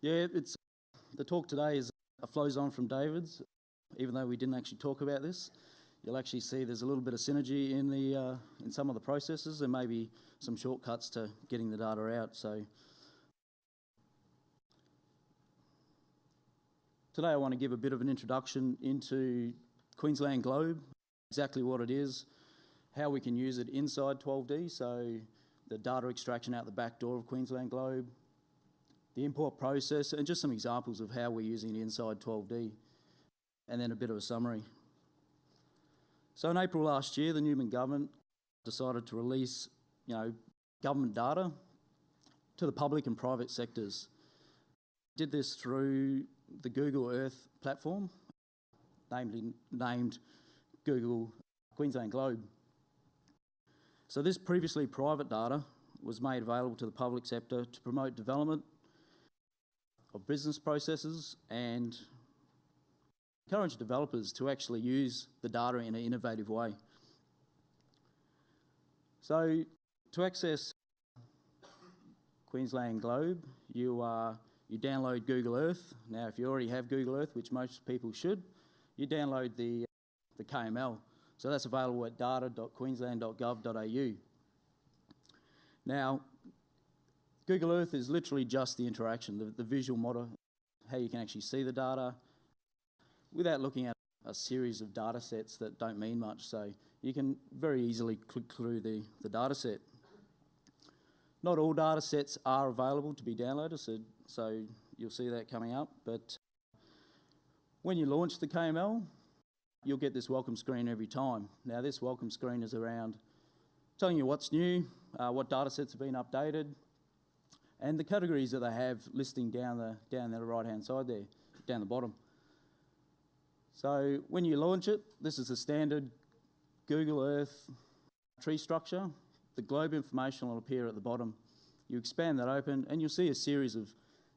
Yeah, the talk today flows on from David's, even though we didn't actually talk about this. You'll actually see there's a little bit of synergy in some of the processes and maybe some shortcuts to getting the data out. So today I want to give a bit of an introduction into Queensland Globe, exactly what it is, how we can use it inside 12D, so the data extraction out the back door of Queensland Globe, the import process, and just some examples of how we're using it inside 12D, and then a bit of a summary. So in April last year, the Newman government decided to release, government data to the public and private sectors. Did this through the Google Earth platform, named Google Queensland Globe. So this previously private data was made available to the public sector to promote development of business processes and encourage developers to actually use the data in an innovative way. So to access Queensland Globe, you download Google Earth. Now, if you already have Google Earth, which most people should, you download the KML. So that's available at data.queensland.gov.au. Now, Google Earth is literally just the interaction, the visual model, how you can actually see the data without looking at a series of data sets that don't mean much. So you can very easily click through the data set. Not all data sets are available to be downloaded, so you'll see that coming up. But when you launch the KML, you'll get this welcome screen every time. Now, this welcome screen is around telling you what's new, what data sets have been updated, and the categories that they have listing down the right-hand side there, down the bottom. So when you launch it, this is the standard Google Earth tree structure. The globe information will appear at the bottom. You expand that open and you'll see a series of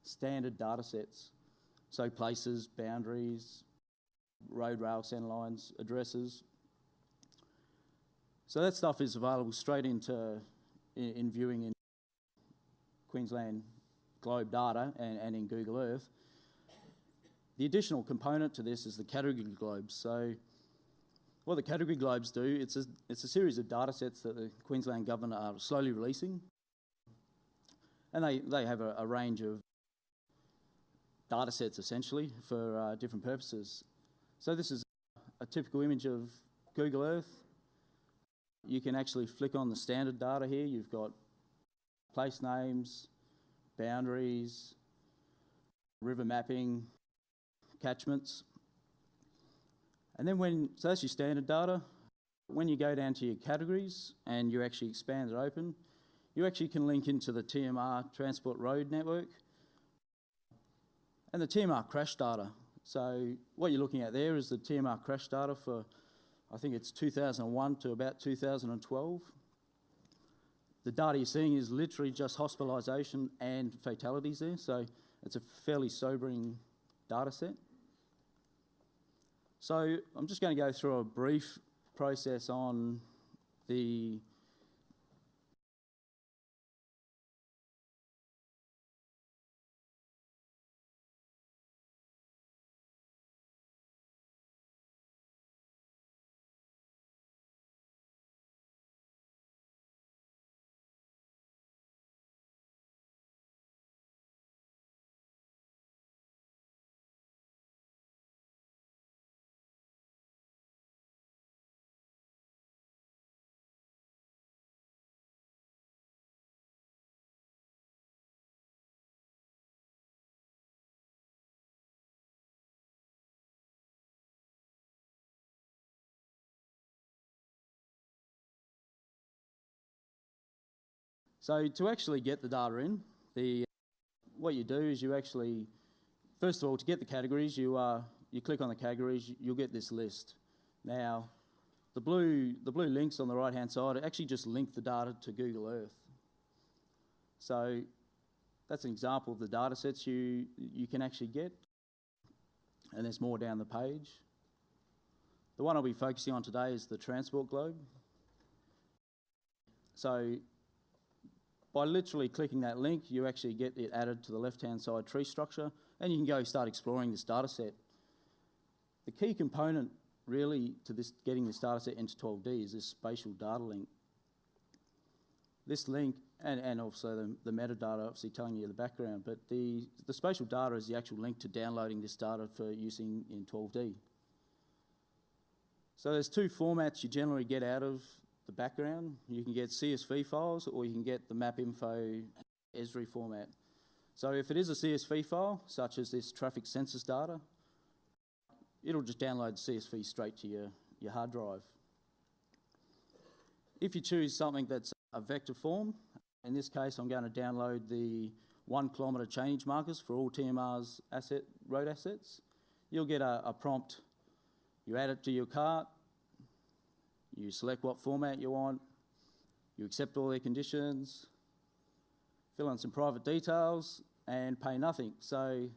standard data sets. So places, boundaries, road, rail, centre lines, addresses. So that stuff is available straight in viewing in Queensland Globe data and in Google Earth. The additional component to this is the category globes. So what the category globes do, it's a series of data sets that the Queensland government are slowly releasing. And they have a range of data sets essentially for different purposes. So this is a typical image of Google Earth. You can actually flick on the standard data here. You've got place names, boundaries, river mapping, catchments. And then so that's your standard data. When you go down to your categories and you actually expand it open, you actually can link into the TMR Transport Road Network and the TMR crash data. So what you're looking at there is the TMR crash data for, I think it's 2001 to about 2012. The data you're seeing is literally just hospitalisation and fatalities there, so it's a fairly sobering data set. So I'm just going to go through a brief process on the So to actually get the data in, what you do is you actually, first of all, to get the categories, you click on the categories, you'll get this list. Now, the blue links on the right-hand side actually just link the data to Google Earth. So that's an example of the data sets you can actually get, and there's more down the page. The one I'll be focusing on today is the Transport Globe. So By literally clicking that link, you actually get it added to the left-hand side tree structure, and you can go start exploring this data set. The key component really to this getting this data set into 12D is this spatial data link. This link, and also the metadata obviously telling you the background, but the spatial data is the actual link to downloading this data for using in 12D. So there's two formats you generally get out of the background. You can get CSV files, or you can get the map info Esri format. So if it is a CSV file, such as this traffic census data, it'll just download the CSV straight to your hard drive. If you choose something that's a vector form, in this case I'm going to download the 1 kilometre change markers for all TMR's road assets. You'll get a prompt. You add it to your cart, you select what format you want, you accept all their conditions, fill in some private details, and pay nothing. So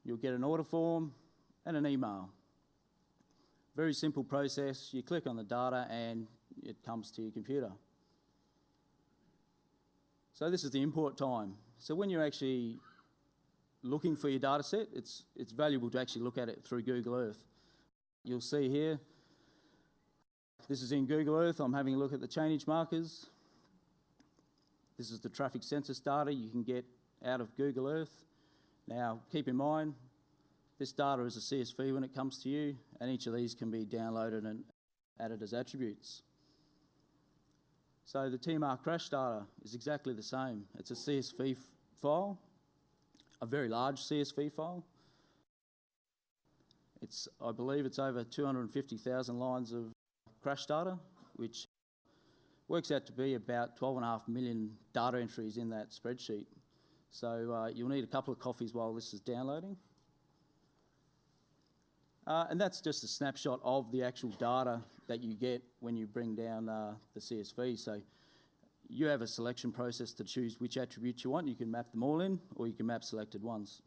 you'll get an order form and an email. Very simple process. You click on the data and it comes to your computer. So this is the import time. So when you're actually looking for your data set, it's valuable to actually look at it through Google Earth. You'll see here, this is in Google Earth. I'm having a look at the chainage markers. This is the traffic census data you can get out of Google Earth. Now, keep in mind, this data is a CSV when it comes to you, and each of these can be downloaded and added as attributes. So the TMR crash data is exactly the same. It's a CSV file, a very large CSV file. I believe it's over 250,000 lines of crash data, which works out to be about 12.5 million data entries in that spreadsheet. So you'll need a couple of coffees while this is downloading. And that's just a snapshot of the actual data that you get when you bring down the CSV. So you have a selection process to choose which attributes you want. You can map them all in, or you can map selected ones.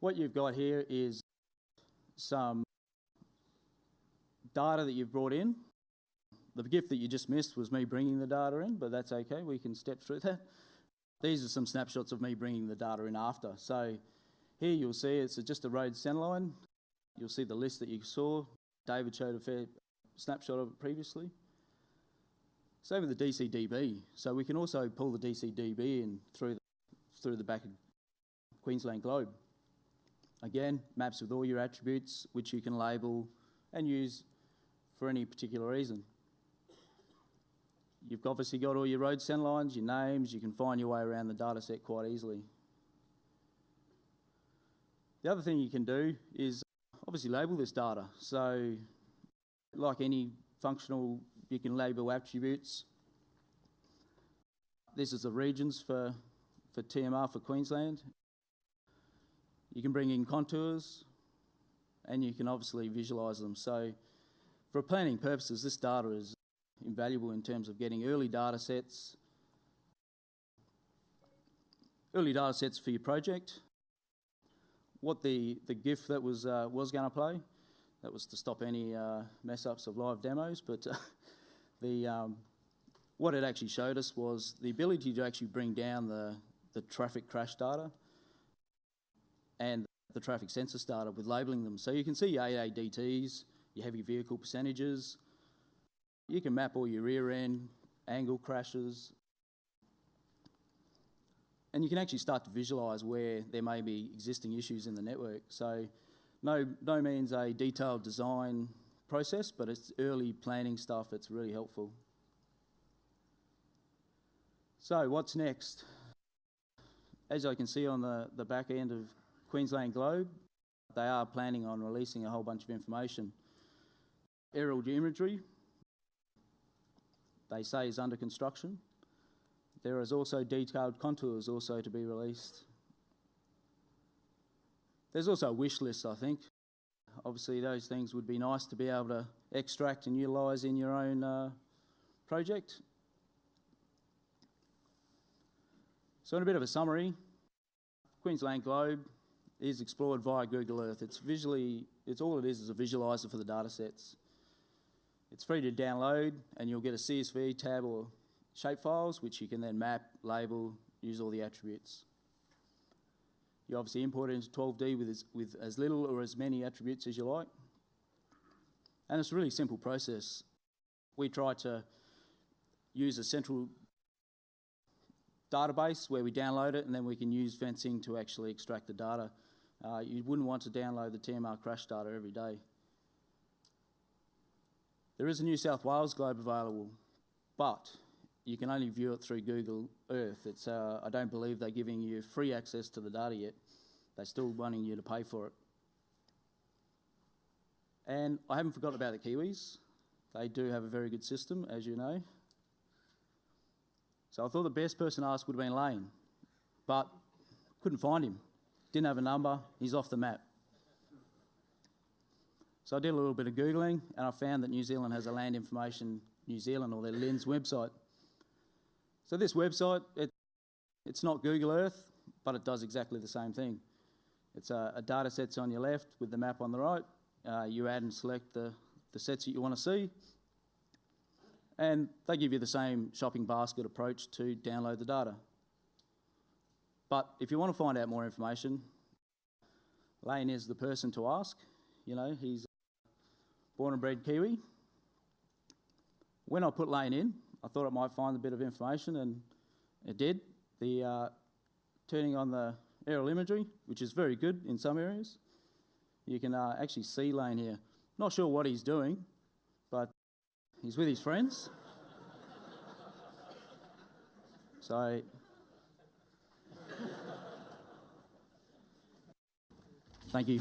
What you've got here is some data that you've brought in. The gift that you just missed was me bringing the data in, but that's okay, we can step through that. These are some snapshots of me bringing the data in after. So here you'll see it's just a road centerline. You'll see the list that you saw. David showed a fair snapshot of it previously. Same with the DCDB. So we can also pull the DCDB in through the back of Queensland Globe. Again, maps with all your attributes, which you can label and use for any particular reason. You've obviously got all your road centerlines, your names, you can find your way around the data set quite easily. The other thing you can do is obviously label this data. So like any functional, you can label attributes. This is the regions for TMR for Queensland. You can bring in contours and you can obviously visualise them. So for planning purposes, this data is invaluable in terms of getting early data sets for your project. What the GIF that was going to play, that was to stop any mess ups of live demos, but what it actually showed us was the ability to actually bring down the traffic crash data and the traffic census data with labelling them. So you can see your AADTs, your heavy vehicle percentages. You can map all your rear end, angle crashes, and you can actually start to visualise where there may be existing issues in the network. So no means a detailed design process, but it's early planning stuff. It's really helpful. So what's next? As I can see on the back end of Queensland Globe, they are planning on releasing a whole bunch of information. Aerial imagery, they say, is under construction. There is also detailed contours also to be released. There's also a wish list, I think. Obviously those things would be nice to be able to extract and utilise in your own project. So in a bit of a summary, Queensland Globe is explored via Google Earth. It's all it is a visualiser for the data sets. It's free to download and you'll get a CSV tab or shapefiles which you can then map, label, use all the attributes. You obviously import it into 12D with as little or as many attributes as you like. And it's a really simple process. We try to use a central database where we download it and then we can use fencing to actually extract the data. You wouldn't want to download the TMR crash data every day. There is a New South Wales Globe available, but you can only view it through Google Earth. I don't believe they're giving you free access to the data yet. They're still wanting you to pay for it. And I haven't forgotten about the Kiwis. They do have a very good system, as you know. So I thought the best person to ask would have been Lane, but couldn't find him. Didn't have a number, he's off the map. So I did a little bit of Googling and I found that New Zealand has a Land Information New Zealand, or their LINZ website. So this website, it's not Google Earth, but it does exactly the same thing. It's a data set's on your left with the map on the right. You add and select the sets that you want to see. And they give you the same shopping basket approach to download the data. But if you want to find out more information, Lane is the person to ask. You know, he's born and bred Kiwi. When I put Lane in, I thought I might find a bit of information, and it did. Turning on the aerial imagery, which is very good in some areas, you can actually see Lane here. Not sure what he's doing, but he's with his friends. So thank you.